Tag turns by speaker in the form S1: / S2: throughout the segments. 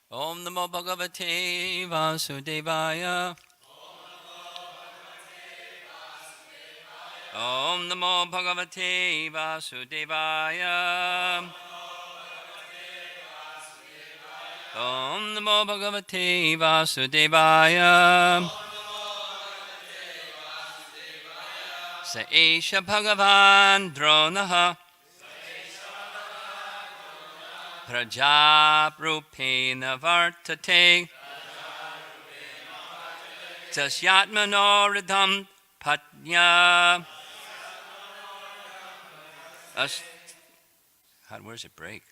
S1: Om Namo Bhagavate Vasudevaya. Om Namo Bhagavate Vasudevaya. Om Namo Bhagavate Vasudevaya. Sa Esha Bhagavan Dronaha Prajaprupena Vartate Tasyatmanoridham Patnya. Where's it break?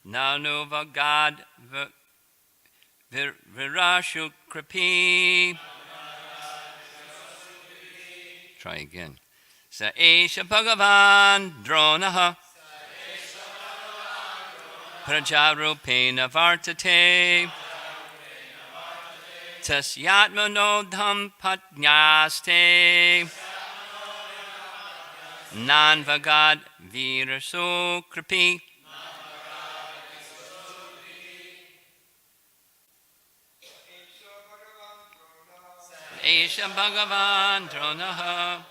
S1: Nanu Vagad Virashu Kripi. Try again. Sa Esha Bhagavan Dronaha Prajarupena Vartate Tasyatmanodham Patnyaste Nanvagad Virasu Kripi. Esha Bhagavan Dronaha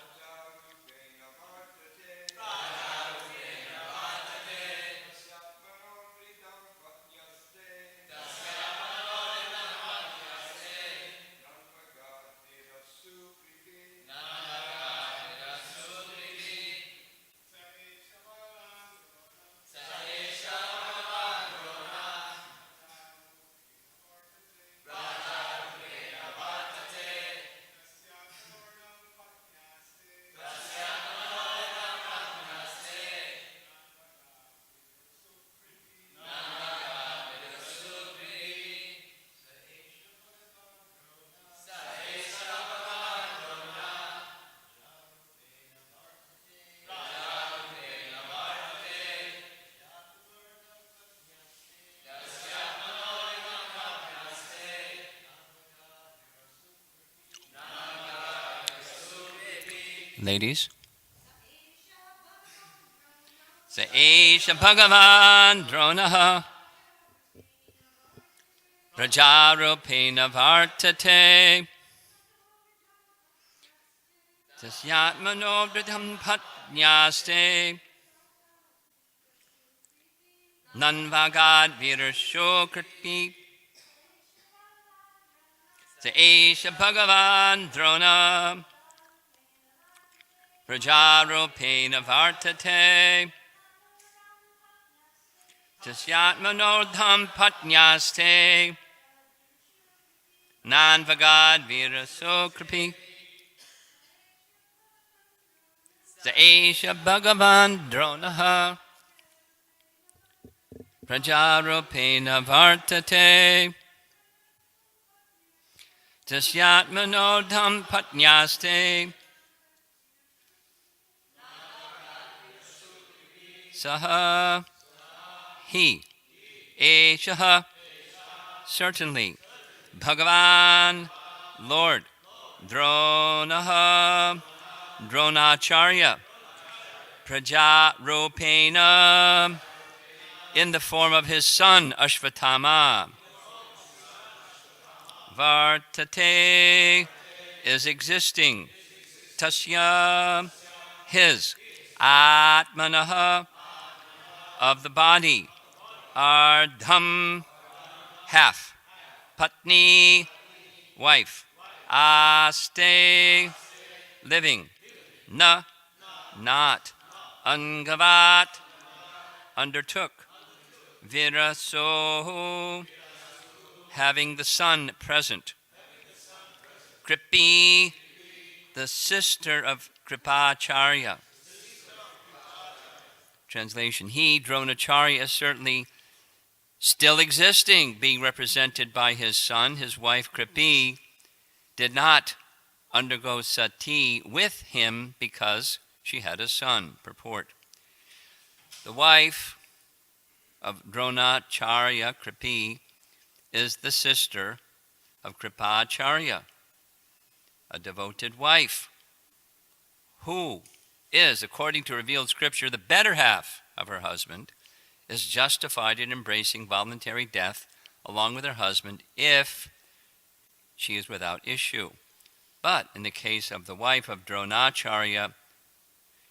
S1: Ladies. Sa Esha Bhagavan Dronaha Prajarupena Vartate Tasyatmanodham Patnyaste Nanvagad Virashu Kripi. Sa Esha Bhagavan Drona Prajarupena Vartate Tasyatmanodham Patnyaste Nanvagad Viraso Kripi. Sa Esha Bhagavan Dronaha Prajarupena Vartate Tasyatmanodham Patnyaste Saha He Eshaha certainly Bhagavan Lord Dronaha Dronacharya Prajarupena in the form of his son Ashvatthama. Vartate is existing. Tasya his. Atmanaha of the body. Ardham half. Patni wife. Aste living. Na not. Angavat undertook. Viraso having the son present. Kripi the sister of Kripacharya. Translation, he, Dronacharya, is certainly still existing, being represented by his son. His wife, Kripi, did not undergo sati with him because she had a son. Purport. The wife of Dronacharya, Kripi, is the sister of Kripacharya, a devoted wife, who is, according to revealed scripture, the better half of her husband, is justified in embracing voluntary death along with her husband if she is without issue. But in the case of the wife of Dronacharya,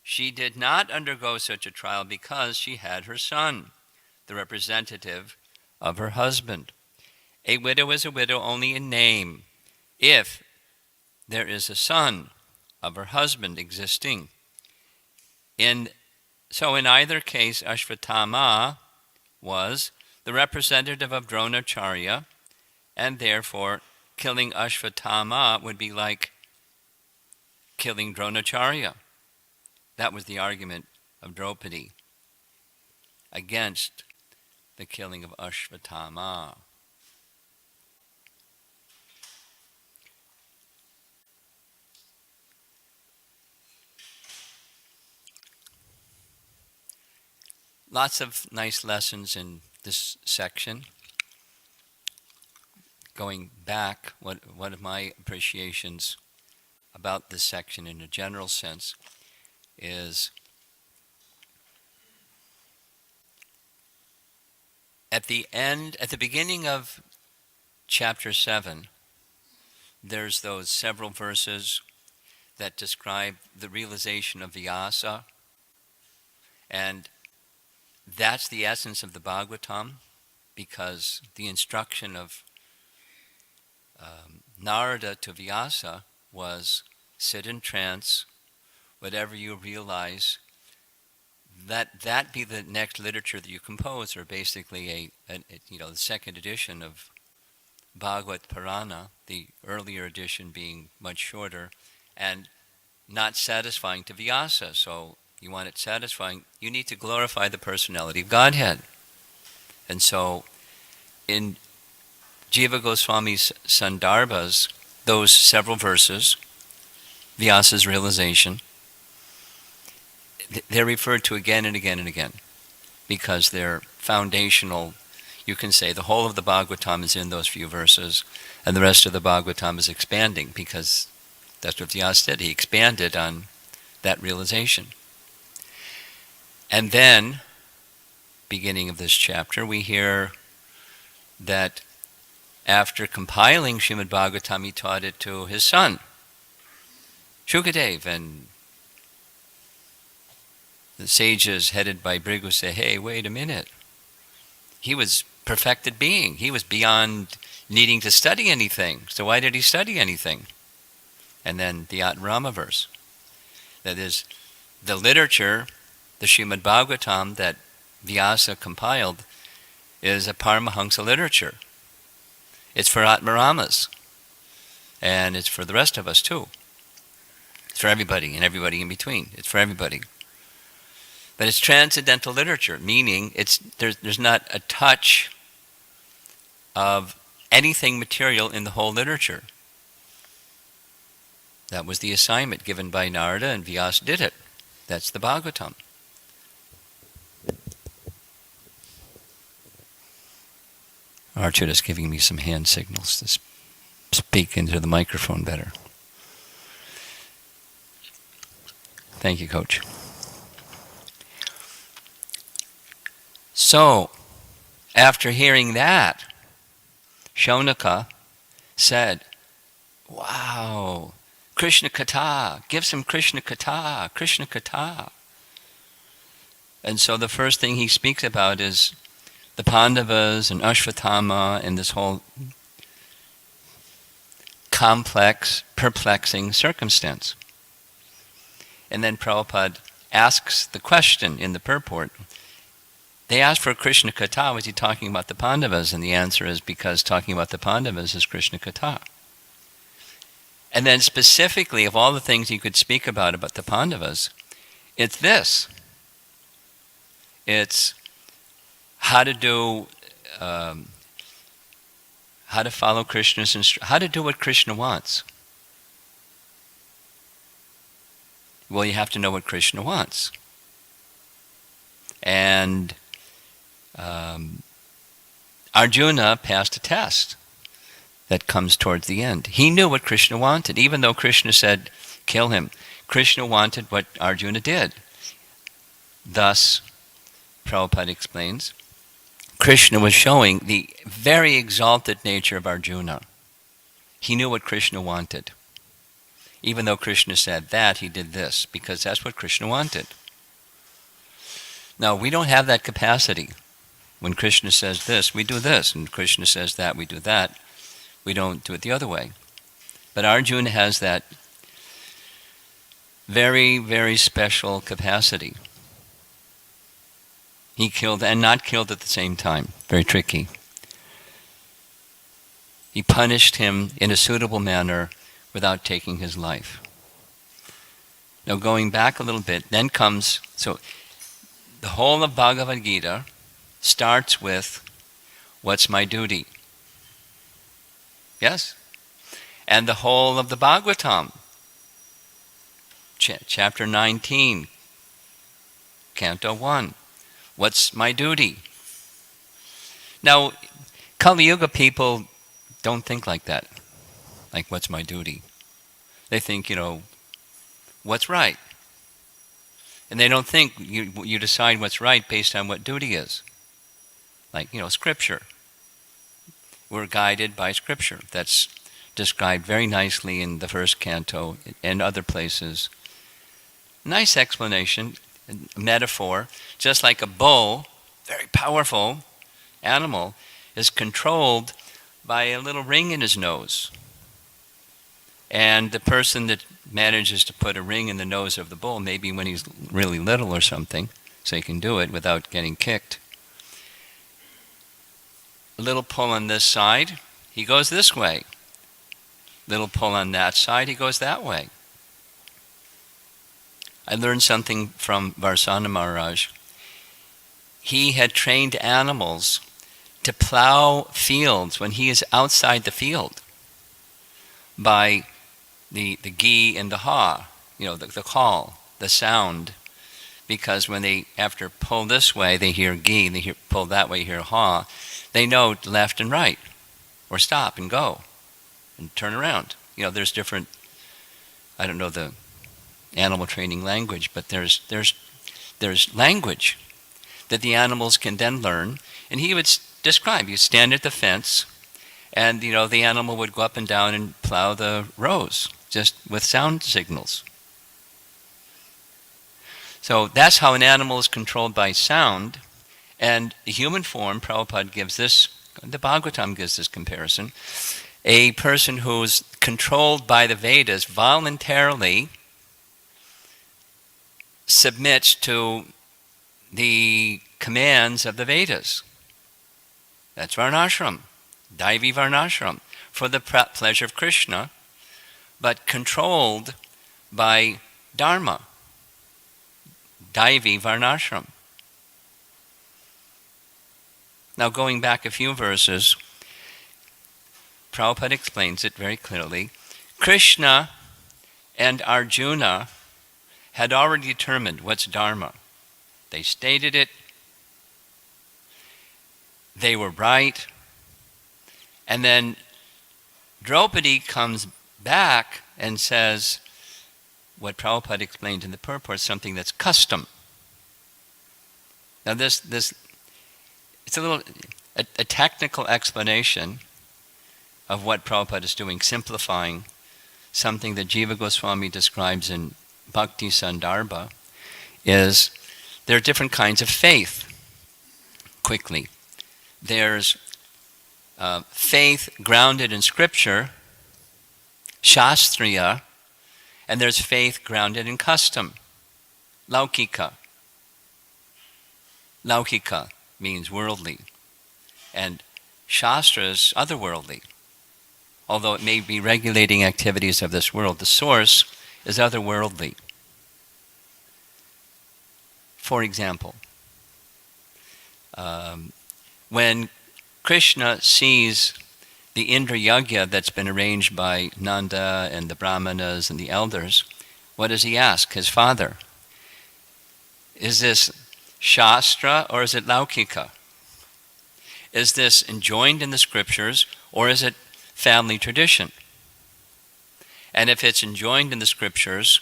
S1: she did not undergo such a trial because she had her son, the representative of her husband. A widow is a widow only in name, if there is a son of her husband existing. So in either case, Ashvatthama was the representative of Dronacharya, and therefore killing Ashvatthama would be like killing Dronacharya. That was the argument of Draupadi against the killing of Ashvatthama. Lots of nice lessons in this section. Going back, one of my appreciations about this section in a general sense is at the beginning of chapter 7, there's those several verses that describe the realization of Vyasa, and that's the essence of the Bhagavatam, because the instruction of Narada to Vyasa was sit in trance, whatever you realize, that be the next literature that you compose, or basically the second edition of Bhagavad Purana, the earlier edition being much shorter, and not satisfying to Vyasa. So you want it satisfying, you need to glorify the personality of Godhead. And so in Jiva Goswami's Sandarbhas, those several verses, Vyasa's realization, they're referred to again and again and again because they're foundational. You can say the whole of the Bhagavatam is in those few verses, and the rest of the Bhagavatam is expanding, because that's what Vyasa did. He expanded on that realization. And then, beginning of this chapter, we hear that after compiling Srimad Bhagavatam, he taught it to his son, Shukadev, and the sages headed by Bhrigu say, hey, wait a minute. He was perfected being. He was beyond needing to study anything. So why did he study anything? And then the Atmarama verse. That is, the literature, the Srimad Bhagavatam that Vyasa compiled, is a Paramahansa literature. It's for Atmaramas. And it's for the rest of us too. It's for everybody and everybody in between. It's for everybody. But it's transcendental literature, meaning there's not a touch of anything material in the whole literature. That was the assignment given by Narada, and Vyasa did it. That's the Bhagavatam. Archita's giving me some hand signals to speak into the microphone better. Thank you, Coach. So, after hearing that, Shaunaka said, wow, Krishna Katha, give some Krishna Katha, Krishna Katha. And so the first thing he speaks about is the Pandavas and Ashvatthama and this whole complex, perplexing circumstance. And then Prabhupada asks the question in the purport. They asked for Krishna Katha, was he talking about the Pandavas? And the answer is because talking about the Pandavas is Krishna Katha. And then specifically, of all the things you could speak about the Pandavas, it's this. It's how to do, how to follow Krishna's instructions, how to do what Krishna wants. Well, you have to know what Krishna wants. And Arjuna passed a test that comes towards the end. He knew what Krishna wanted, even though Krishna said, kill him. Krishna wanted what Arjuna did. Thus, Prabhupada explains, Krishna was showing the very exalted nature of Arjuna. He knew what Krishna wanted. Even though Krishna said that, he did this, because that's what Krishna wanted. Now, we don't have that capacity. When Krishna says this, we do this. And Krishna says that, we do that. We don't do it the other way. But Arjuna has that very, very special capacity. He killed and not killed at the same time. Very tricky. He punished him in a suitable manner without taking his life. Now going back a little bit, then comes, so the whole of Bhagavad Gita starts with, what's my duty? Yes? And the whole of the Bhagavatam, chapter 19, canto 1, what's my duty? Now, Kali Yuga people don't think like that. Like, what's my duty? They think, what's right? And they don't think you decide what's right based on what duty is. Like, Scripture. We're guided by Scripture. That's described very nicely in the first canto and other places. Nice explanation, metaphor. Just like a bull, very powerful animal, is controlled by a little ring in his nose. And the person that manages to put a ring in the nose of the bull, maybe when he's really little or something, so he can do it without getting kicked. A little pull on this side, he goes this way. Little pull on that side, he goes that way. I learned something from Varsana Maharaj. He had trained animals to plow fields when he is outside the field by the ghee and the ha, the call, the sound. Because when they, after pull this way, they hear ghee, they pull that way, hear ha, they know left and right, or stop and go, and turn around. There's different, I don't know the animal training language, but there's language that the animals can then learn. And he would describe, you stand at the fence, and the animal would go up and down and plow the rows, just with sound signals. So that's how an animal is controlled by sound. And the human form, Prabhupada gives this, the Bhagavatam gives this comparison. A person who's controlled by the Vedas voluntarily submits to the commands of the Vedas. That's Varnashram, Daivi Varnashram, for the pleasure of Krishna, but controlled by Dharma, Daivi Varnashram. Now going back a few verses, Prabhupada explains it very clearly. Krishna and Arjuna had already determined what's Dharma. They stated it. They were right. And then Draupadi comes back and says what Prabhupada explained in the purport, something that's custom. Now this it's a technical explanation of what Prabhupada is doing, simplifying something that Jiva Goswami describes in Bhakti Sandarbha, is there are different kinds of faith. Quickly. There's faith grounded in Scripture, Shastriya, and there's faith grounded in custom, Laukika. Laukika means worldly, and Shastra is otherworldly. Although it may be regulating activities of this world, the source is otherworldly. For example, when Krishna sees the Indra Yagya that's been arranged by Nanda and the Brahmanas and the elders, what does he ask his father? Is this Shastra or is it Laukika? Is this enjoined in the scriptures or is it family tradition? And if it's enjoined in the scriptures,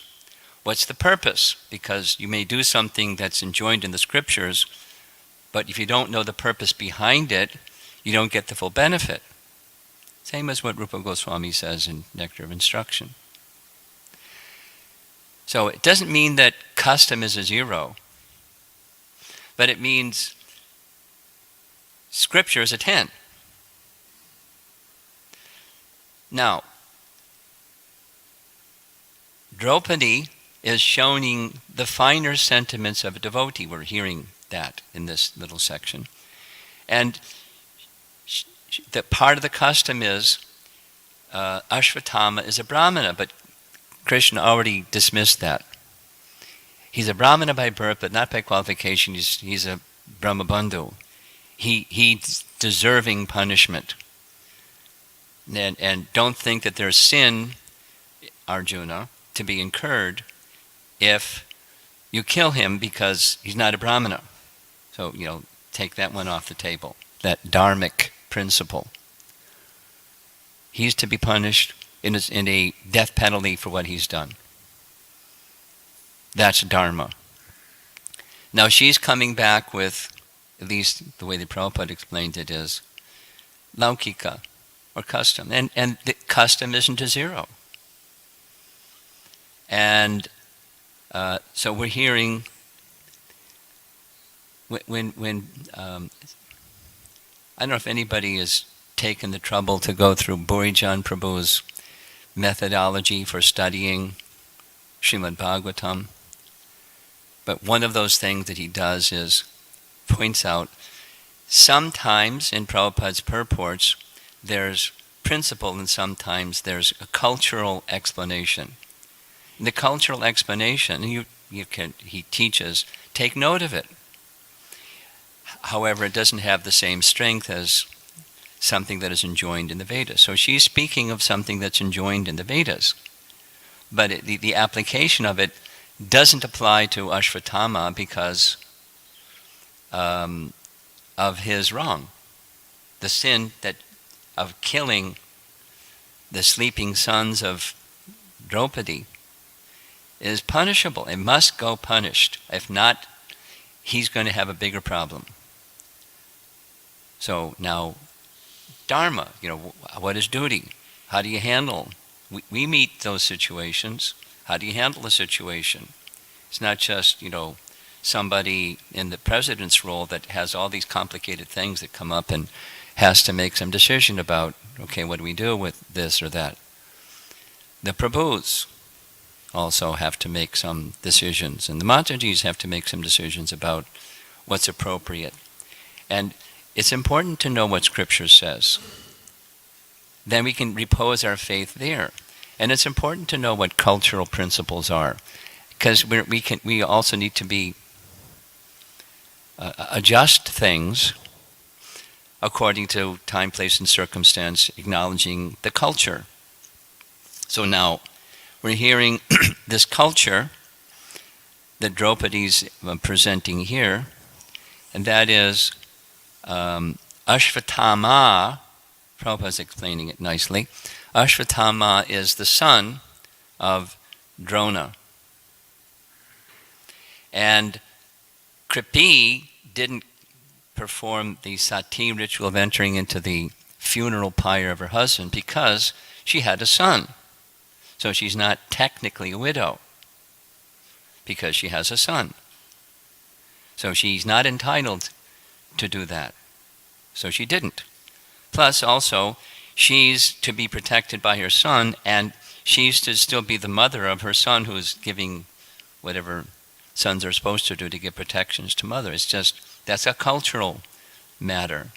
S1: what's the purpose? Because you may do something that's enjoined in the scriptures, But if you don't know the purpose behind it, you don't get the full benefit. Same as what Rupa Goswami says in Nectar of Instruction. So it doesn't mean that custom is a zero, but it means scripture is a 10. Now, Draupadi is showing the finer sentiments of a devotee. We're hearing that in this little section. And the part of the custom is Ashvatthama is a Brahmana, but Krishna already dismissed that. He's a Brahmana by birth, but not by qualification. He's a Brahmabandhu. He's deserving punishment. And don't think that there's sin, Arjuna, to be incurred if you kill him because he's not a Brahmana. So, take that one off the table, that dharmic principle. He's to be punished in a death penalty for what he's done. That's dharma. Now she's coming back with, at least the way the Prabhupada explained it is, laukika, or custom. And the custom isn't a zero. And so we're hearing, when I don't know if anybody has taken the trouble to go through Burijan Prabhu's methodology for studying Srimad Bhagavatam. But one of those things that he does is points out sometimes in Prabhupada's purports there's principle and sometimes there's a cultural explanation. And the cultural explanation, he teaches, take note of it. However, it doesn't have the same strength as something that is enjoined in the Vedas. So she's speaking of something that's enjoined in the Vedas. But the application of it doesn't apply to Ashvatthama because of his wrong. The sin of killing the sleeping sons of Draupadi is punishable. It must go punished. If not, he's going to have a bigger problem. So now, dharma, what is duty? How do you handle? We meet those situations. How do you handle a situation? It's not just, somebody in the president's role that has all these complicated things that come up and has to make some decision about, okay, what do we do with this or that? The Prabhus also have to make some decisions, and the Matajis have to make some decisions about what's appropriate. And it's important to know what Scripture says. Then we can repose our faith there. And it's important to know what cultural principles are, because we also need to adjust things according to time, place, and circumstance, acknowledging the culture. So now we're hearing this culture that Draupadi's presenting here, and that is Ashvatthama. Prabhupada's explaining it nicely. Ashvatthama is the son of Drona. And Kripi didn't perform the sati ritual of entering into the funeral pyre of her husband because she had a son. So she's not technically a widow because she has a son. So she's not entitled to do that. So she didn't. Plus also, she's to be protected by her son, and she's to still be the mother of her son who's giving whatever sons are supposed to do to give protections to mother. It's just, that's a cultural matter.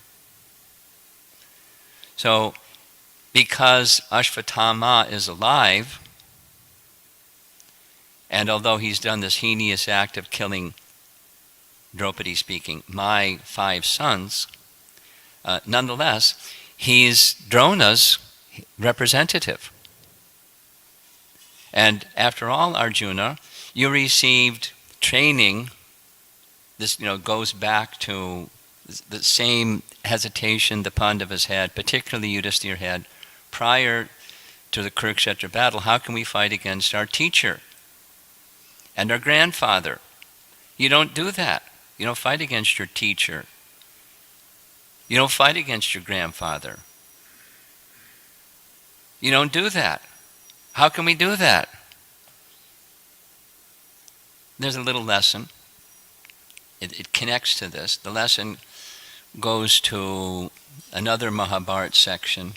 S1: So, because Ashvatthama is alive, and although he's done this heinous act of killing, Draupadi speaking, my 5 sons, nonetheless, he's Drona's representative. And after all, Arjuna, you received training. This goes back to the same hesitation the Pandavas had, particularly Yudhisthira had, prior to the Kurukshetra battle. How can we fight against our teacher and our grandfather? You don't do that. You don't fight against your teacher. You don't fight against your grandfather. You don't do that. How can we do that? There's a little lesson. It connects to this. The lesson goes to another Mahabharata section.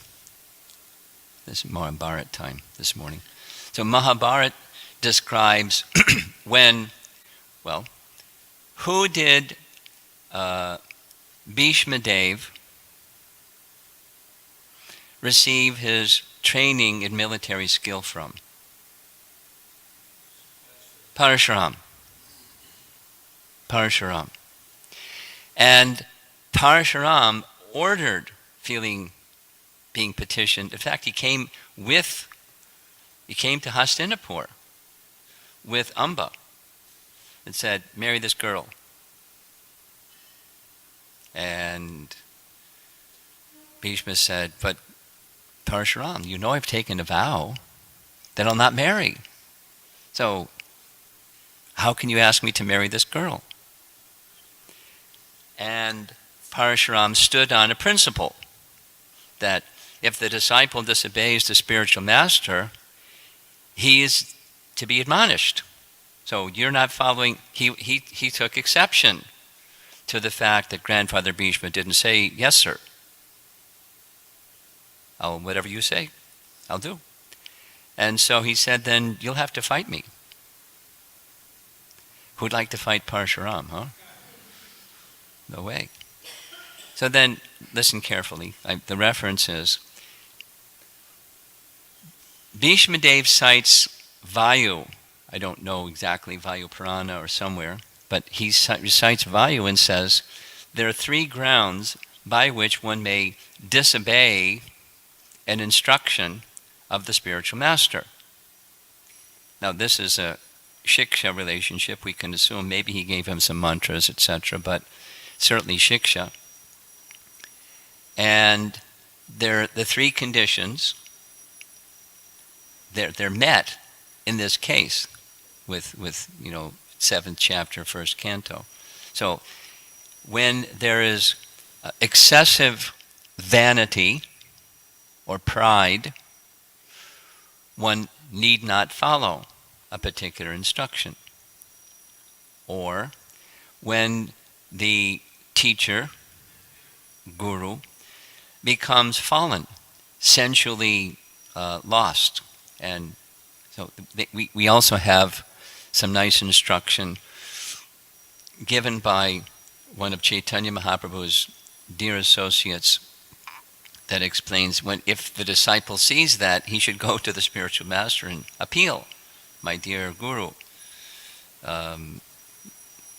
S1: This is Mahabharata time this morning. So Mahabharata describes who did Bhishma Dev receive his training in military skill from? Parashuram. And Parashuram ordered, being petitioned. In fact, he came to Hastinapur with Amba and said, marry this girl. And Bhishma said, but Parashuram, you know I've taken a vow that I'll not marry. So how can you ask me to marry this girl? And Parashuram stood on a principle that if the disciple disobeys the spiritual master, he is to be admonished. So you're not following. He took exception to the fact that Grandfather Bhishma didn't say, yes, sir. Whatever you say, I'll do. And so he said, then you'll have to fight me. Who'd like to fight Parashuram, huh? No way. So then, listen carefully. The reference is, Bhishma Dev cites Vayu. I don't know exactly, Vayu Purana or somewhere, but he recites Vayu and says, there are 3 grounds by which one may disobey an instruction of the spiritual master. Now this is a shiksha relationship. We can assume maybe he gave him some mantras, etc., but certainly shiksha. And the 3 conditions, they're met in this case with 7th chapter, 1st canto. So when there is excessive vanity or pride, one need not follow a particular instruction. Or when the teacher, guru, becomes fallen, sensually lost. And so we also have some nice instruction given by one of Chaitanya Mahaprabhu's dear associates that explains if the disciple sees that, he should go to the spiritual master and appeal. My dear guru,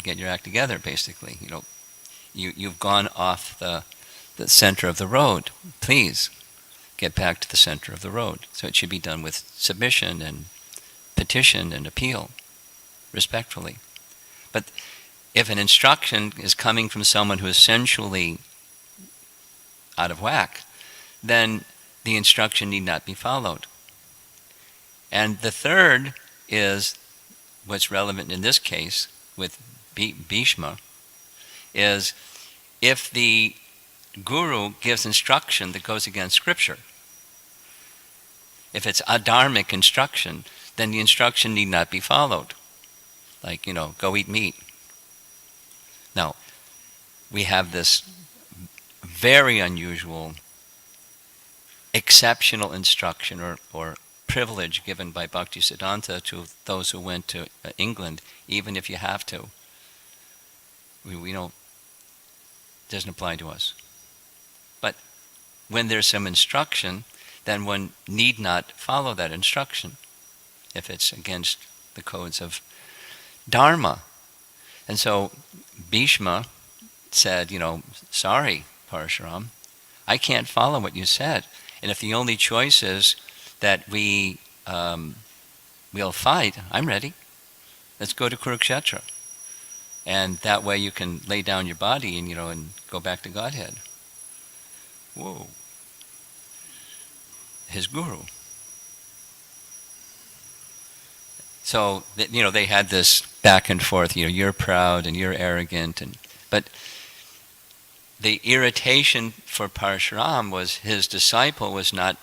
S1: get your act together, basically. You've gone off the center of the road. Please get back to the center of the road. So it should be done with submission and petition and appeal, respectfully. But if an instruction is coming from someone who is sensually out of whack, then the instruction need not be followed. And the third is what's relevant in this case with Bhishma, is if the guru gives instruction that goes against scripture, if it's adharmic instruction, then the instruction need not be followed. Like, go eat meat. Now, we have this very unusual, exceptional instruction or privilege given by Bhaktisiddhanta to those who went to England, even if you have to. We don't, doesn't apply to us. But when there's some instruction, then one need not follow that instruction if it's against the codes of Dharma. And so Bhishma said, sorry, Parashuram, I can't follow what you said. And if the only choice is that we'll fight, I'm ready. Let's go to Kurukshetra. And that way you can lay down your body and go back to Godhead. Whoa. His guru. So, they had this back and forth, you're proud and you're arrogant. But the irritation for Parshuram was his disciple was not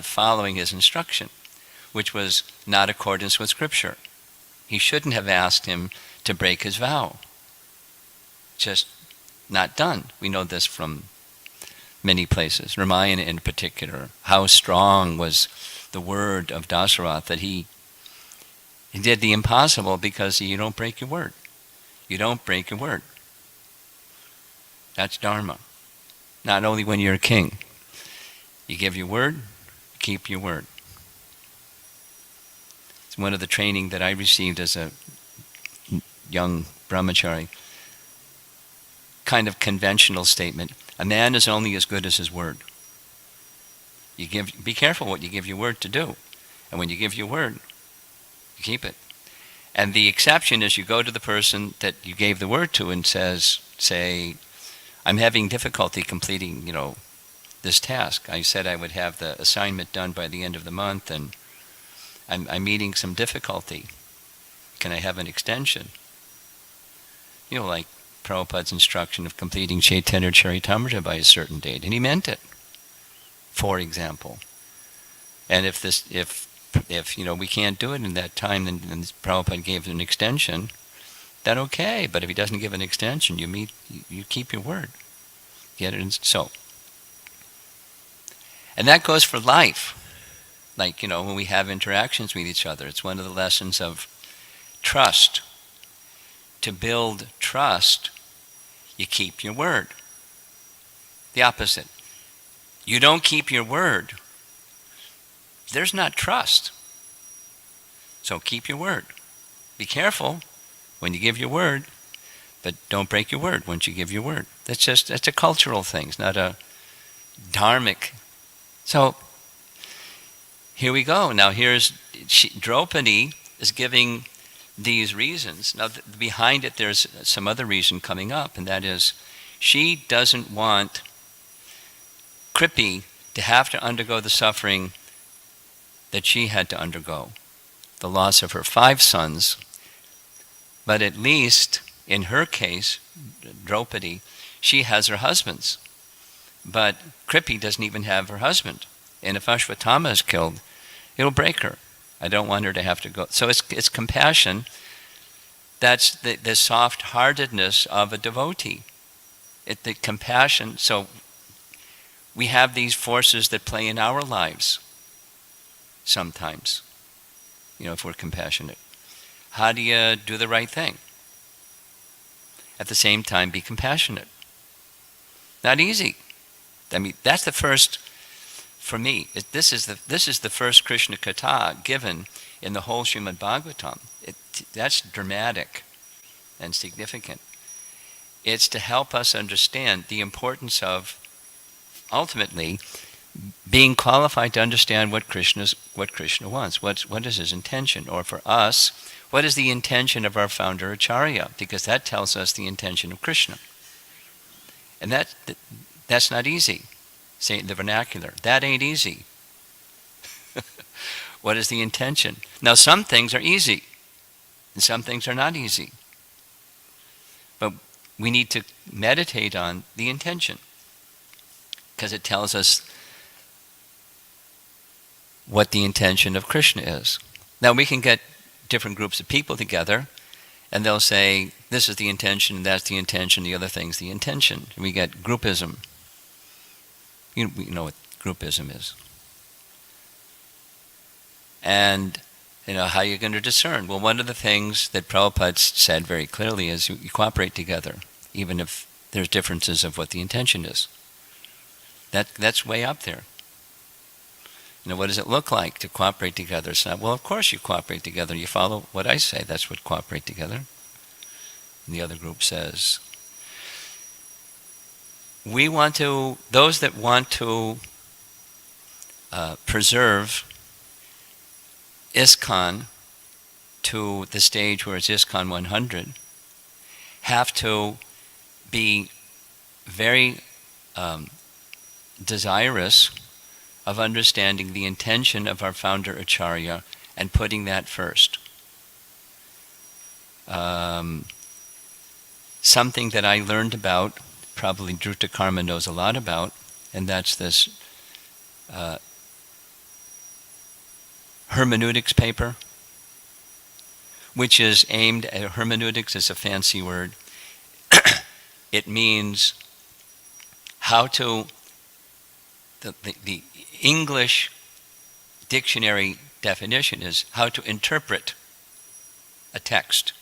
S1: following his instruction, which was not accordance with Scripture. He shouldn't have asked him to break his vow. Just not done. We know this from many places. Ramayana in particular. How strong was the word of Dasarath that he did the impossible because you don't break your word. You don't break your word. That's Dharma. Not only when you're a king. You give your word, keep your word. It's one of the training that I received as a young brahmachari. Kind of conventional statement. A man is only as good as his word. Be careful what you give your word to do. And when you give your word, you keep it. And the exception is you go to the person that you gave the word to and say, I'm having difficulty completing, this task. I said I would have the assignment done by the end of the month, and I'm meeting some difficulty. Can I have an extension? Like Prabhupada's instruction of completing Chaitanya Charitamrita by a certain date, and he meant it, for example. And if we can't do it in that time, then Prabhupada gave an extension, then okay. But if he doesn't give an extension, you keep your word. Get it? So. And that goes for life. Like, when we have interactions with each other, it's one of the lessons of trust. To build trust, you keep your word. The opposite. You don't keep your word, there's not trust. So keep your word. Be careful when you give your word, but don't break your word once you give your word. That's a cultural thing. It's not a dharmic. So here we go. Now Draupadi is giving these reasons. Now behind it there's some other reason coming up, and that is she doesn't want Kripi to have to undergo the suffering that she had to undergo. The loss of her 5 sons, but at least in her case, Draupadi, she has her husbands. But Kripi doesn't even have her husband. And if Ashwatthama is killed, it'll break her. I don't want her to have to go. So it's compassion. That's the soft-heartedness of a devotee. The compassion. So we have these forces that play in our lives sometimes, if we're compassionate. How do you do the right thing? At the same time, be compassionate. Not easy. I mean, that's the first, for me, this is the first Krishna Katha given in the whole Srimad Bhagavatam. That's dramatic and significant. It's to help us understand the importance of, ultimately, being qualified to understand what Krishna wants. What is his intention? Or for us, what is the intention of our founder Acharya? Because that tells us the intention of Krishna. And that's not easy. Say the vernacular. That ain't easy. What is the intention? Now some things are easy, and some things are not easy. But we need to meditate on the intention, because it tells us what the intention of Krishna is. Now we can get different groups of people together, and they'll say, this is the intention, that's the intention, the other thing's the intention. And we get groupism. You know what groupism is. And how you're going to discern. Well, one of the things that Prabhupada said very clearly is you cooperate together, even if there's differences of what the intention is. That's way up there. What does it look like to cooperate together? It's not, well, of course you cooperate together. You follow what I say. That's what cooperate together. And the other group says, those that want to preserve ISKCON to the stage where it's ISKCON 100 have to be very desirous of understanding the intention of our founder Acharya and putting that first. something that I learned about, probably Druta Karma knows a lot about, and that's this hermeneutics paper, which is aimed at hermeneutics. Is a fancy word. It means how to, the English dictionary definition is how to interpret a text.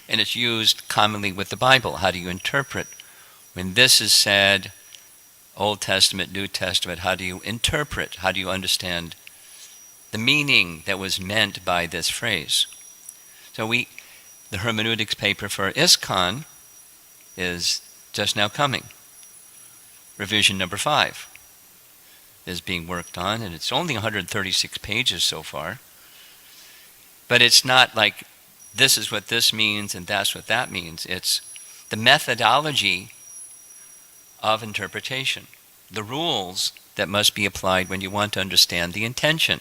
S1: And it's used commonly with the Bible. How do you interpret? When this is said, Old Testament, New Testament, how do you interpret? How do you understand the meaning that was meant by this phrase? So the hermeneutics paper for ISKCON is just now coming. Revision number 5 is being worked on, and it's only 136 pages so far. But it's not like this is what this means and that's what that means. It's the methodology of interpretation, the rules that must be applied when you want to understand the intention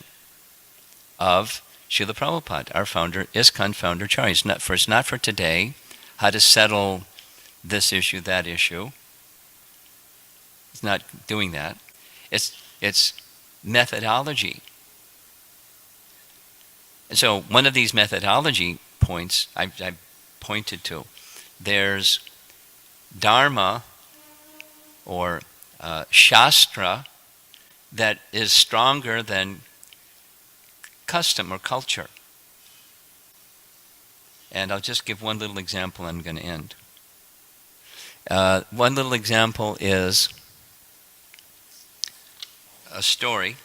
S1: of Srila Prabhupada, our founder, ISKCON founder Acharya. It's not for today, how to settle this issue, that issue. It's not doing that. It's methodology. And so one of these methodology points I pointed to, there's Dharma or Shastra that is stronger than custom or culture. And I'll just give one little example, I'm going to end. One little example is a story.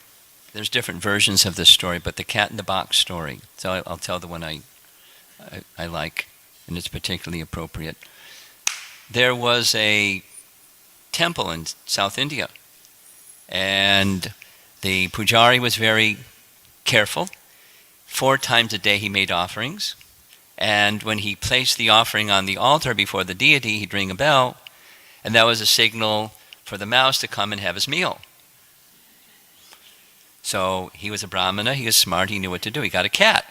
S1: There's different versions of this story, but the cat in the box story. So I'll tell the one I like, and it's particularly appropriate. There was a temple in South India, and the pujari was very careful. 4 times a day he made offerings, and when he placed the offering on the altar before the deity, he'd ring a bell, and that was a signal for the mouse to come and have his meal. So he was a Brahmana, he was smart, he knew what to do. He got a cat.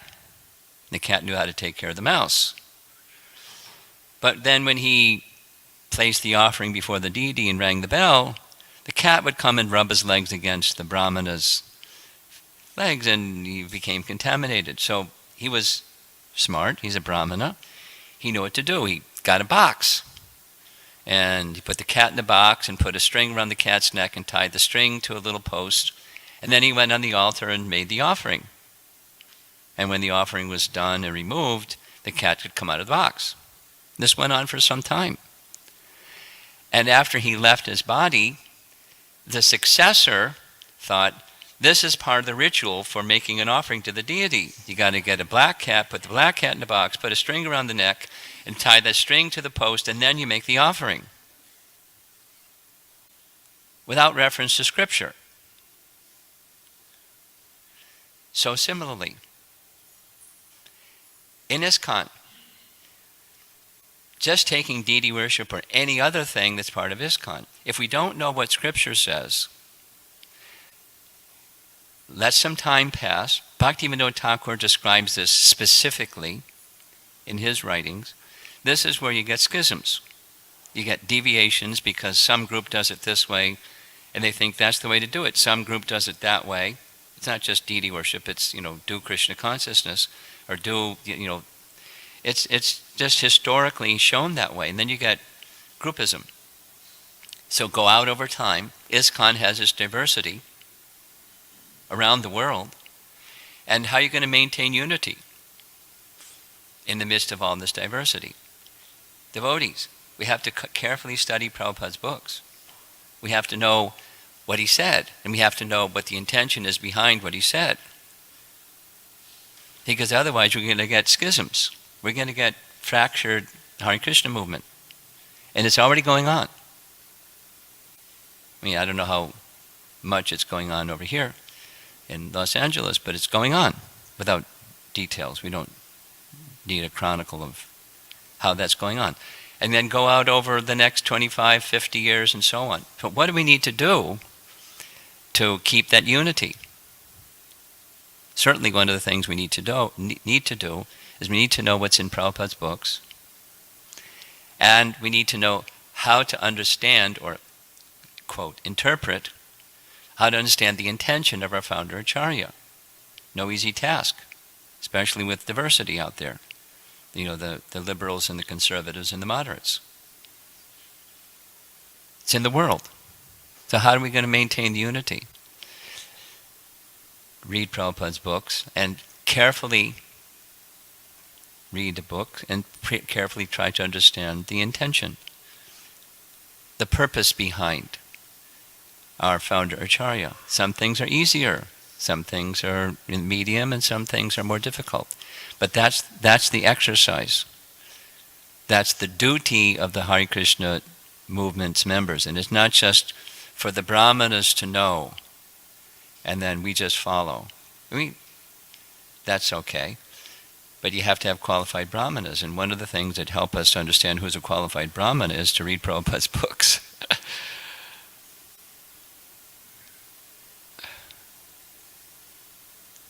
S1: The cat knew how to take care of the mouse. But then when he placed the offering before the deity and rang the bell, the cat would come and rub his legs against the Brahmana's legs, and he became contaminated. So he was smart, he's a Brahmana, he knew what to do. He got a box, and he put the cat in the box and put a string around the cat's neck and tied the string to a little post. And then he went on the altar and made the offering. And when the offering was done and removed, the cat could come out of the box. This went on for some time. And after he left his body, the successor thought, this is part of the ritual for making an offering to the deity. You got to get a black cat, put the black cat in the box, put a string around the neck, and tie that string to the post, and then you make the offering. Without reference to Scripture. So similarly, in ISKCON, just taking deity worship or any other thing that's part of ISKCON, if we don't know what Scripture says, let some time pass. Bhaktivinoda Thakur describes this specifically in his writings. This is where you get schisms. You get deviations because some group does it this way and they think that's the way to do it. Some group does it that way. It's not just deity worship, it's, do Krishna consciousness, or it's just historically shown that way. And then you get groupism. So go out over time. ISKCON has its diversity around the world. And how are you going to maintain unity in the midst of all this diversity? Devotees, we have to carefully study Prabhupada's books. We have to know what he said, and we have to know what the intention is behind what he said. Because otherwise we're going to get schisms. We're going to get fractured Hare Krishna movement. And it's already going on. I don't know how much it's going on over here in Los Angeles, but it's going on without details. We don't need a chronicle of how that's going on. And then go out over the next 25, 50 years and so on. But what do we need to do to keep that unity? certainly one of the things we need to do is we need to know what's in Prabhupada's books, and we need to know how to understand, or quote, interpret, how to understand the intention of our founder Acharya. No easy task, especially with diversity out there. The liberals and the conservatives and the moderates. It's in the world. So how are we going to maintain the unity? Read Prabhupada's books and carefully read the book and carefully try to understand the intention, the purpose behind our founder Acharya. Some things are easier, some things are in medium, and some things are more difficult. But that's the exercise. That's the duty of the Hare Krishna movement's members. And it's not just for the brahmanas to know and then we just follow. I mean, that's okay. But you have to have qualified brahmanas. And one of the things that help us to understand who's a qualified brahmana is to read Prabhupada's books.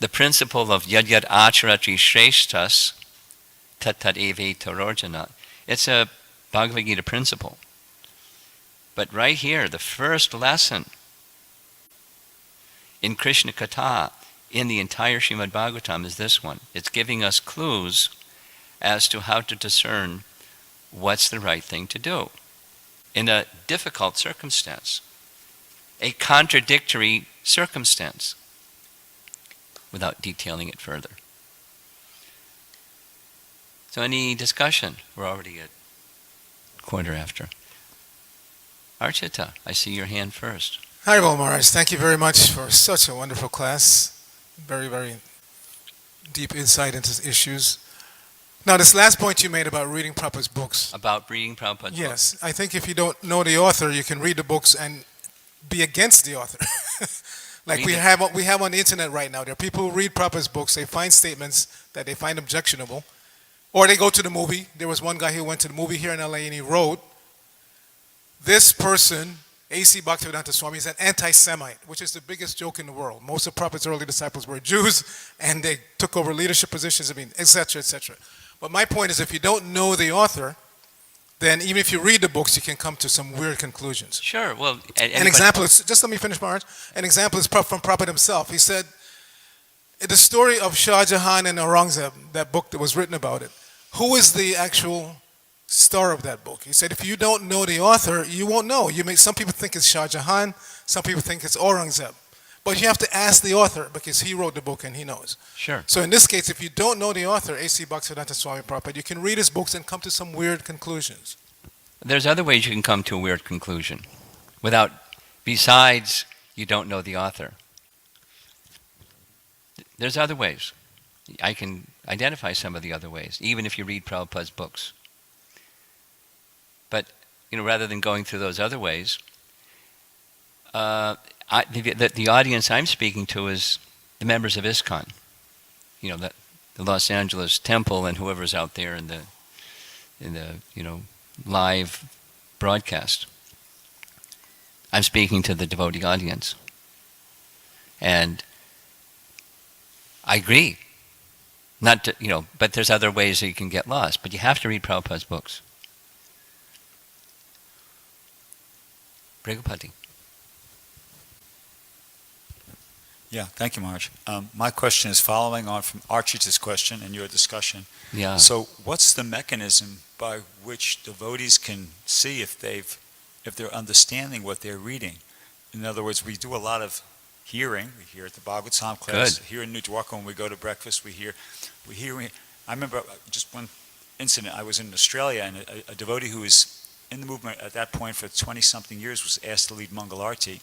S1: The principle of yad yad acharati shreshtas tat tat eve tarorjana. It's a Bhagavad Gita principle. But right here, the first lesson in Krishna Katha in the entire Srimad Bhagavatam is this one. It's giving us clues as to how to discern what's the right thing to do in a difficult circumstance, a contradictory circumstance, without detailing it further. So any discussion? We're already at quarter after. Archita, I see your hand first.
S2: Hi, Maharaj. Thank you very much for such a wonderful class. Very, very deep insight into issues. Now, this last point you made about reading Prabhupada's books.
S1: About reading Prabhupada's books.
S2: Yes. I think if you don't know the author, you can read the books and be against the author. Like we have on the internet right now. There are people who read Prabhupada's books, they find statements that they find objectionable, or they go to the movie. There was one guy who went to the movie here in LA and he wrote, this person, A.C. Bhaktivedanta Swami, is an anti-Semite, which is the biggest joke in the world. Most of Prabhupada's early disciples were Jews, and they took over leadership positions, etc., etc. But my point is, if you don't know the author, then even if you read the books, you can come to some weird conclusions.
S1: Sure. Well,
S2: an example is, just let me finish, Maharaj. An example is from Prabhupada himself. He said, the story of Shah Jahan and Aurangzeb, that book that was written about it, who is the actual star of that book? He said, if you don't know the author, you won't know. Some people think it's Shah Jahan, some people think it's Aurangzeb. But you have to ask the author because he wrote the book and he knows.
S1: Sure.
S2: So in this case, if you don't know the author, A.C. Bhaktivedanta Swami Prabhupada, you can read his books and come to some weird conclusions.
S1: There's other ways you can come to a weird conclusion besides you don't know the author. There's other ways. I can identify some of the other ways, even if you read Prabhupada's books. But, rather than going through those other ways, the audience I'm speaking to is the members of ISKCON. The Los Angeles Temple and whoever's out there in the live broadcast. I'm speaking to the devotee audience. And I agree. But there's other ways that you can get lost. But you have to read Prabhupada's books. Brigapati.
S3: Yeah, thank you, Maharaj. My question is following on from Archita's question and your discussion.
S1: Yeah.
S3: So what's the mechanism by which devotees can see if they're understanding what they're reading? In other words, we do a lot of hearing. We hear at the Bhagavatam class.
S1: Good.
S3: Here in New Dwarka when we go to breakfast, we hear. I remember just one incident. I was in Australia and a devotee who was in the movement at that point for 20-something years was asked to lead Mangalarti.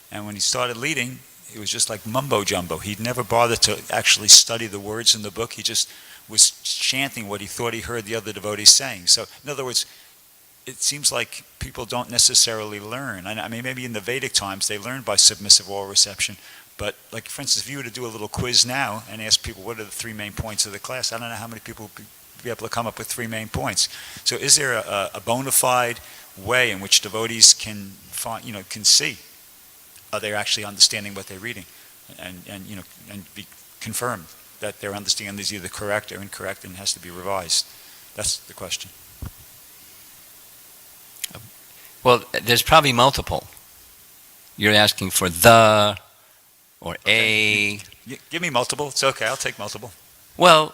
S3: And when he started leading, it was just like mumbo-jumbo. He'd never bothered to actually study the words in the book. He just was chanting what he thought he heard the other devotees saying. So, in other words, it seems like people don't necessarily learn. I mean, maybe in the Vedic times they learned by submissive oral reception. But, like, for instance, if you were to do a little quiz now and ask people what are the 3 main points of the class, I don't know how many people would be able to come up with 3 main points. So is there a bona fide way in which devotees can can see are they actually understanding what they're reading and be confirmed that their understanding is either correct or incorrect and has to be revised. That's the question.
S1: Well, there's probably multiple. You're asking for the or a.
S3: Give me multiple. It's okay. I'll take multiple.
S1: Well,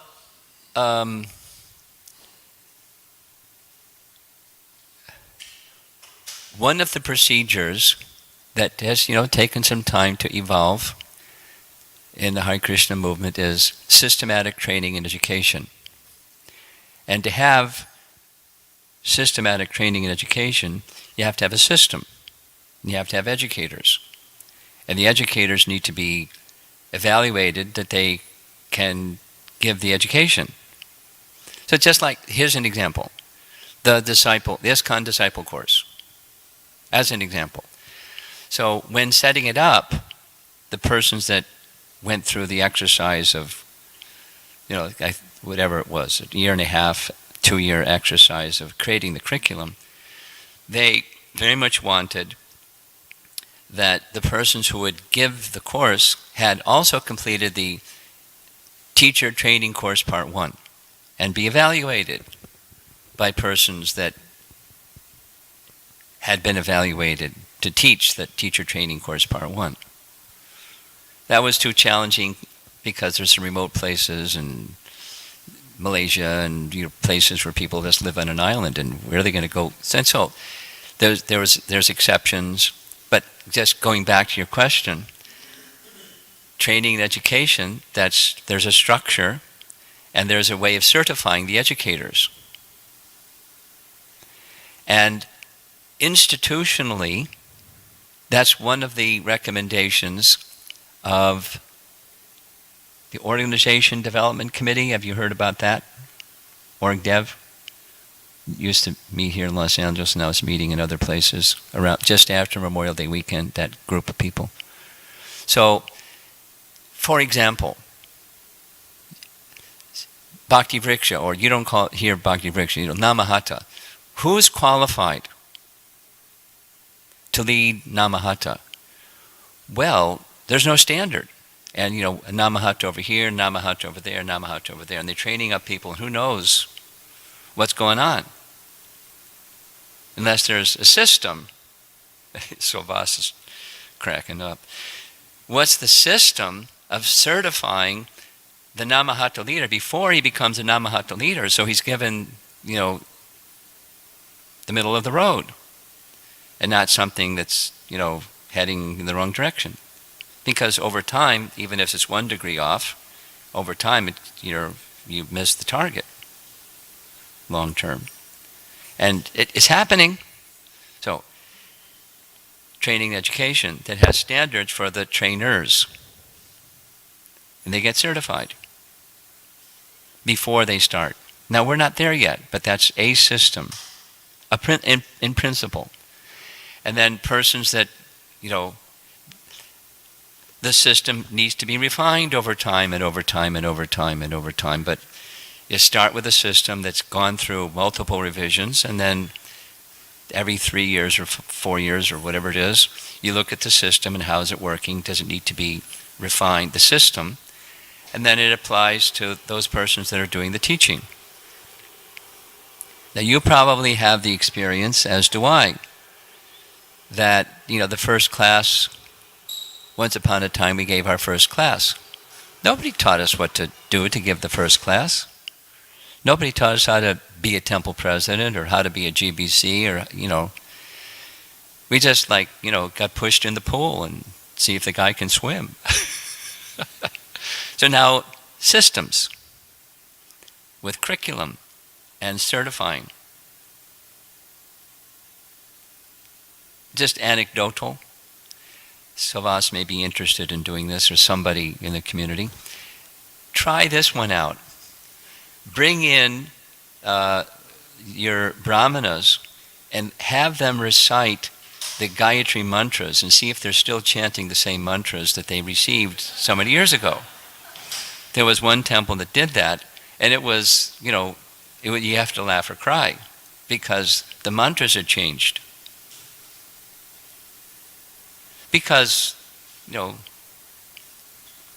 S1: one of the procedures that has, taken some time to evolve in the Hare Krishna movement is systematic training and education. And to have systematic training and education, you have to have a system. You have to have educators. And the educators need to be evaluated that they can give the education. So just like, here's an example. The ISKCON disciple course, as an example. So when setting it up, the persons that went through the exercise of, whatever it was, a year and a half, 2-year exercise of creating the curriculum, they very much wanted that the persons who would give the course had also completed the teacher training course part 1 and be evaluated by persons that had been evaluated to teach the teacher training course part 1. That was too challenging because there's some remote places in Malaysia and places where people just live on an island, and where are they going to go? And so there's exceptions, but just going back to your question, training and education, there's a structure and there's a way of certifying the educators. And institutionally, that's one of the recommendations of the Organization Development Committee. Have you heard about that? OrgDev used to meet here in Los Angeles, and now it's meeting in other places around just after Memorial Day weekend, that group of people. So, for example, Bhakti Vriksha, or you don't call it here Bhakti Vriksha, Namahata. Who's qualified to lead Namahata? Well, there's no standard. And, a Namahata over here, Namahata over there, Namahata over there. And they're training up people, and who knows what's going on. Unless there's a system. So Vas is cracking up. What's the system of certifying the Namahata leader before he becomes a Namahata leader? So he's given, the middle of the road. And not something that's, heading in the wrong direction. Because over time, even if it's 1 degree off, over time, you miss the target long term. And it's happening. So, training and education that has standards for the trainers. And they get certified before they start. Now, we're not there yet, but that's a system, in principle. And then persons that, the system needs to be refined over time and over time and over time and over time. But you start with a system that's gone through multiple revisions, and then every 3 years or 4 years or whatever it is, you look at the system and how is it working, does it need to be refined, the system, and then it applies to those persons that are doing the teaching. Now you probably have the experience, as do I, that, the first class, once upon a time we gave our first class. Nobody taught us what to do to give the first class. Nobody taught us how to be a temple president or how to be a GBC or, we just got pushed in the pool and see if the guy can swim. So now systems with curriculum and certifying. Just anecdotal. Savas may be interested in doing this, or somebody in the community. Try this one out. Bring in your brahmanas and have them recite the Gayatri mantras and see if they're still chanting the same mantras that they received so many years ago. There was one temple that did that, and it was, you have to laugh or cry because the mantras had changed. Because,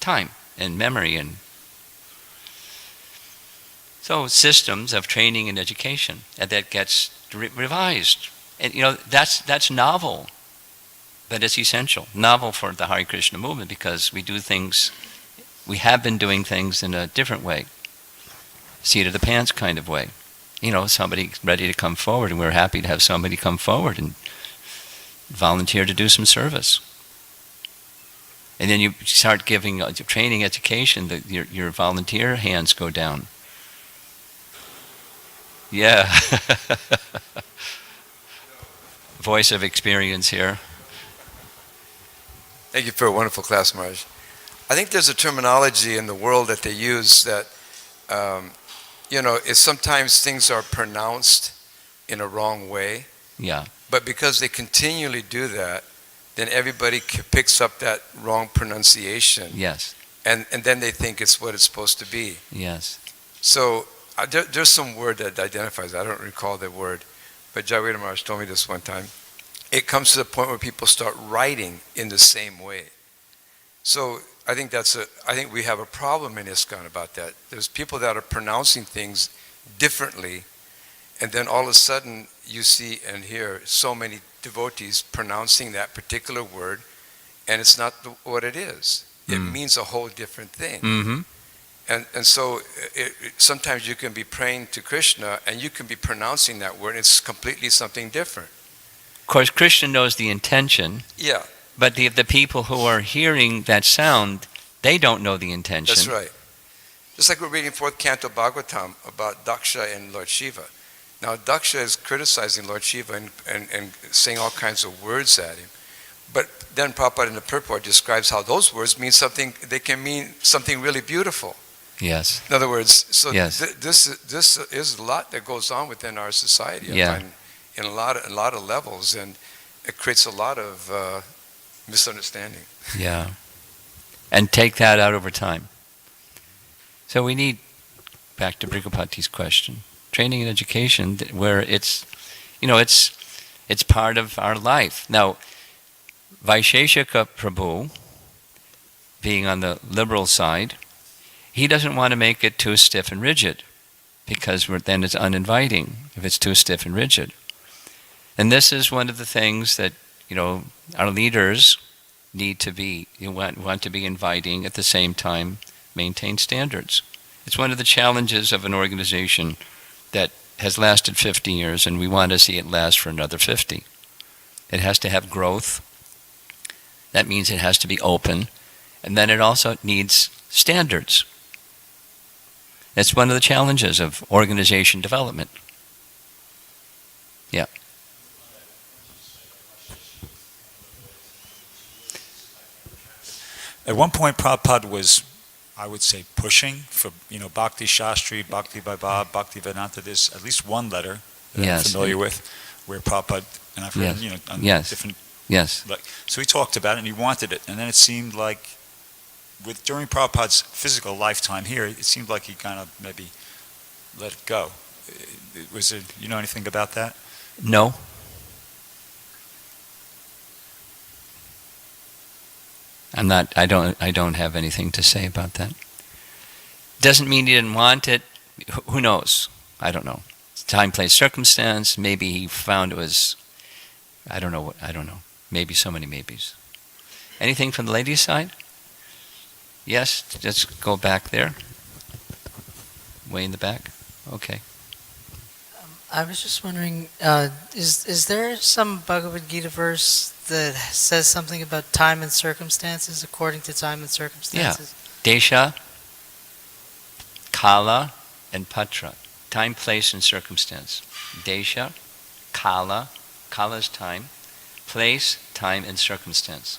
S1: time and memory. And so systems of training and education, and that gets revised. And that's novel, but it's essential. Novel for the Hare Krishna movement, because we have been doing things in a different way, seat of the pants kind of way. Somebody ready to come forward, and we're happy to have somebody come forward and volunteer to do some service. And then you start giving training, education, your volunteer hands go down. Yeah. Voice of experience here.
S4: Thank you for a wonderful class, Maharaj. I think there's a terminology in the world that they use that, is sometimes things are pronounced in a wrong way.
S1: Yeah.
S4: But because they continually do that, then everybody picks up that wrong pronunciation.
S1: Yes.
S4: And then they think it's what it's supposed to be.
S1: Yes.
S4: So there's some word that identifies. I don't recall the word, but Jayaveda Maharaj told me this one time. It comes to the point where people start writing in the same way. So I think we have a problem in ISKCON about that. There's people that are pronouncing things differently, and then all of a sudden you see and hear so many devotees pronouncing that particular word, and it's not what it is. It means a whole different thing.
S1: Mm-hmm.
S4: And so sometimes you can be praying to Krishna and you can be pronouncing that word, and it's completely something different.
S1: Of course, Krishna knows the intention.
S4: Yeah.
S1: But the people who are hearing that sound, they don't know the intention.
S4: That's right. Just like we're reading fourth canto Bhagavatam about Daksha and Lord Shiva. Now Daksha is criticizing Lord Shiva and saying all kinds of words at him. But then Prabhupada in the purport describes how those words mean something, they can mean something really beautiful.
S1: Yes.
S4: In other words, so
S1: yes.
S4: This is a lot that goes on within our society.
S1: Yeah.
S4: In a lot of levels, and it creates a lot of misunderstanding.
S1: Yeah. And take that out over time. So we need, back to Brigapati's question, training and education where it's part of our life. Now, Vaisheshika Prabhu, being on the liberal side, he doesn't want to make it too stiff and rigid, because then it's uninviting if it's too stiff and rigid. And this is one of the things that our leaders need to be, want to be inviting, at the same time maintain standards. It's one of the challenges of an organization that has lasted 50 years, and we want to see it last for another 50. It has to have growth. That means it has to be open, and then it also needs standards. That's one of the challenges of organization development. Yeah.
S3: At one point, Prabhupada was, I would say, pushing for, Bhakti Shastri, Bhakti Vaibhav, Bhakti Vedanta. There's at least one letter that I'm familiar with, where Prabhupada, and I've read, on different...
S1: Yes.
S3: So he talked about it, and he wanted it. And then it seemed like, during Prabhupada's physical lifetime here, it seemed like he kind of maybe let it go. Was there, anything about that?
S1: No. I don't have anything to say about that. Doesn't mean he didn't want it. Who knows? I don't know. Time, place, circumstance. Maybe he found it was, I don't know. Maybe so many maybes. Anything from the ladies' side? Yes, just go back there. Way in the back. Okay.
S5: I was just wondering, is there some Bhagavad Gita verse that says something about time and circumstances, according to time and circumstances?
S1: Yeah. Desha, Kala, and Patra. Time, place, and circumstance. Desha, Kala is time. Place, time, and circumstance.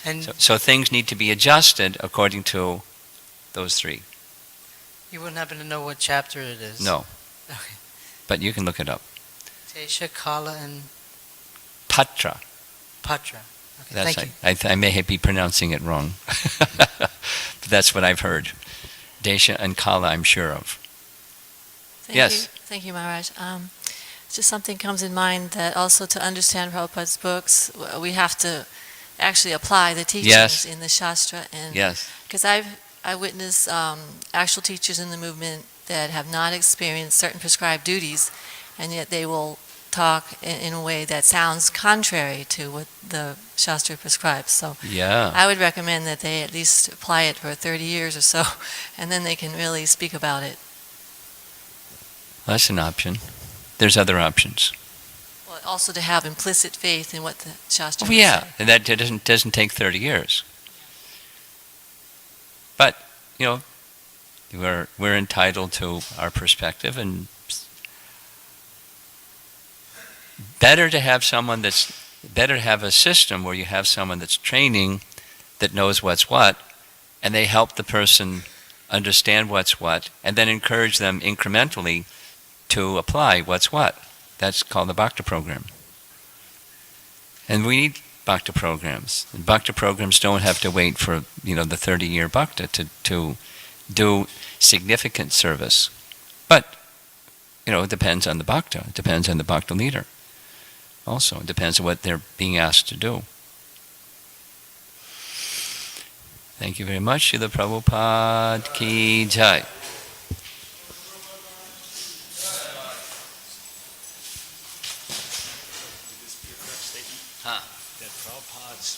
S5: And
S1: so things need to be adjusted according to those three.
S5: You wouldn't happen to know what chapter it is?
S1: No.
S5: Okay.
S1: But you can look it up.
S5: Desha, Kala, and
S1: Patra.
S5: Patra. Okay, thank you.
S1: I may be pronouncing it wrong. But that's what I've heard. Desha and Kala, I'm sure of. Yes.
S6: Thank you, Maharaj. Just something comes in mind that also to understand Prabhupada's books, we have to actually apply the teachings in the Shastra and Because I witnessed actual teachers in the movement that have not experienced certain prescribed duties, and yet they will talk in a way that sounds contrary to what the Shastra prescribes. So
S1: Yeah.
S6: I would recommend that they at least apply it for 30 years or so, and then they can really speak about it.
S1: That's an option. There's other options.
S6: Well, also to have implicit faith in what the Shastra
S1: Oh,
S6: has
S1: yeah,
S6: said.
S1: and that doesn't take 30 years. But, you know, we're entitled to our perspective, and better to have a system where you have someone that's training, that knows what's what, and they help the person understand what's what, and then encourage them incrementally to apply what's what. That's called the Bhakti program. And we need Bhakti programs. And Bhakti programs don't have to wait for, the 30-year Bhakti to do significant service. But, it depends on the Bhakti. It depends on the Bhakti leader. Also, it depends on what they're being asked to do. Thank you very much. Srila Prabhupada Ki Jai. Huh.
S3: That Prabhupada's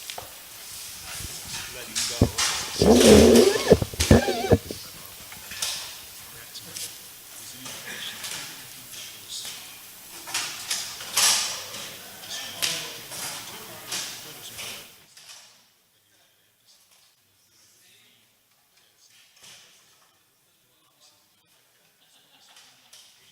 S3: letting go.